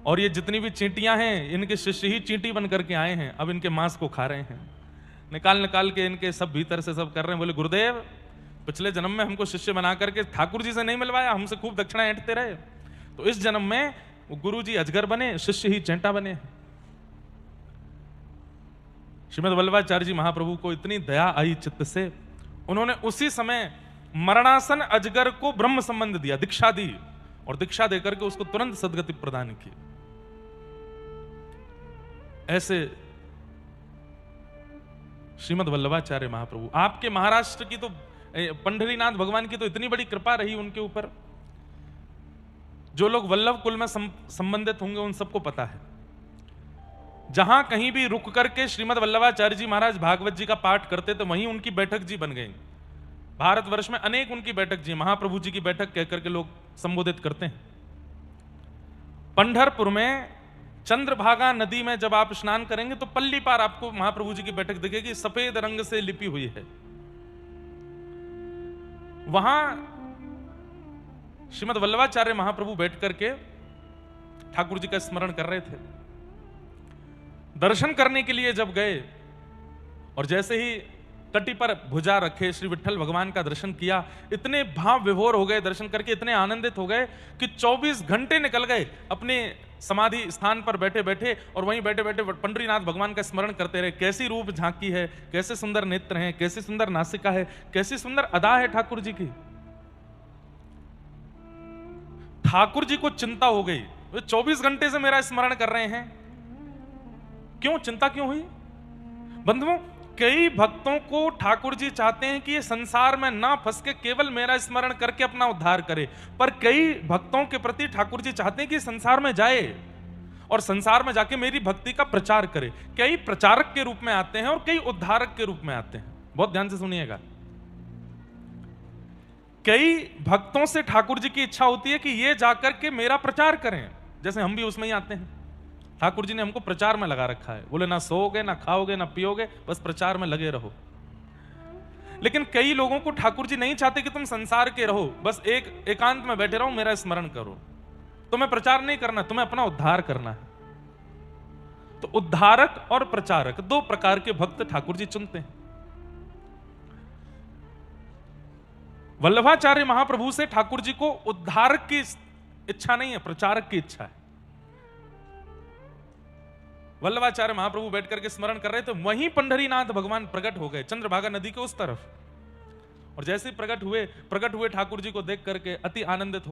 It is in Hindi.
और ये जितनी भी चींटियां हैं इनके शिष्य ही चींटी बन करके आए हैं, अब इनके मांस को खा रहे हैं, निकाल निकाल के इनके सब भीतर से सब कर रहे हैं। बोले गुरुदेव पिछले जन्म में हमको शिष्य बना करके ठाकुर जी से नहीं मिलवाया, हमसे खूब दक्षिणा ऐंठते रहे, तो इस जन्म में गुरु जी अजगर बने, शिष्य ही चेंटा बने। श्रीमद वल्लभाचार्य जी महाप्रभु को इतनी दया आई चित्त से, उन्होंने उसी समय मरणासन अजगर को ब्रह्म संबंध दिया, दीक्षा दी, और दीक्षा देकर के उसको तुरंत सदगति प्रदान की। ऐसे श्रीमद वल्लभाचार्य महाप्रभु, आपके महाराष्ट्र की तो पंढरीनाथ भगवान की तो इतनी बड़ी कृपा रही उनके ऊपर, जो लोग वल्लभ कुल में संबंधित होंगे उन सबको पता है, जहां कहीं भी रुक करके श्रीमद वल्लभाचार्य जी महाराज भागवत जी का पाठ करते थे वहीं उनकी बैठक जी बन गई। भारतवर्ष में अनेक उनकी बैठक जी, महाप्रभु जी की बैठक कहकर के लोग संबोधित करते हैं। पंढरपुर में चंद्रभागा नदी में जब आप स्नान करेंगे तो पल्ली पार आपको महाप्रभु जी की बैठक दिखेगी, सफेद रंग से लिपी हुई है। वहां श्रीमद वल्लभाचार्य महाप्रभु बैठ करके ठाकुर जी का स्मरण कर रहे थे। दर्शन करने के लिए जब गए और जैसे ही तटी पर भुजा रखे श्री विठ्ठल भगवान का दर्शन किया, इतने भाव विभोर हो गए दर्शन करके, इतने आनंदित हो गए कि 24 घंटे निकल गए अपने समाधि स्थान पर बैठे बैठे, और वहीं बैठे बैठे पंढरीनाथ भगवान का स्मरण करते रहे। कैसी रूप झांकी है, कैसे सुंदर नेत्र हैं, कैसी सुंदर नासिका है, कैसी सुंदर अदा है ठाकुर जी की। ठाकुर जी को चिंता हो गई, वे 24 घंटे से मेरा स्मरण कर रहे हैं, क्यों चिंता क्यों हुई? बंधुओं, कई भक्तों को ठाकुर जी चाहते हैं कि ये संसार में ना फंस के केवल मेरा स्मरण करके अपना उद्धार करे, पर कई भक्तों के प्रति ठाकुर जी चाहते हैं कि संसार में जाए और संसार में जाके मेरी भक्ति का प्रचार करे। कई प्रचारक के रूप में आते हैं और कई उद्धारक के रूप में आते हैं। बहुत ध्यान से सुनिएगा। कई भक्तों से ठाकुर जी की इच्छा होती है कि ये जाकर के मेरा प्रचार करें, जैसे हम भी उसमें ही आते हैं। ठाकुर जी ने हमको प्रचार में लगा रखा है, बोले ना सोओगे ना खाओगे ना पियोगे, बस प्रचार में लगे रहो। लेकिन कई लोगों को ठाकुर जी नहीं चाहते कि तुम संसार के रहो, बस एकांत में बैठे रहो, मेरा स्मरण करो। तुम्हें प्रचार नहीं करना, तुम्हें अपना उद्धार करना है। तो उद्धारक और प्रचारक दो प्रकार के भक्त ठाकुर जी चुनते हैं। वल्लभाचार्य महाप्रभु से ठाकुर जी को उद्धारक की इच्छा नहीं है, प्रचारक की इच्छा है। वल्लभाचार्य महाप्रभु बैठ करके स्मरण कर रहे थे, वहीं पंढरीनाथ भगवान प्रकट हो गए चंद्रभागा नदी के उस तरफ, और जैसे प्रकट हुए ठाकुर जी को देख करके अति आनंदित हो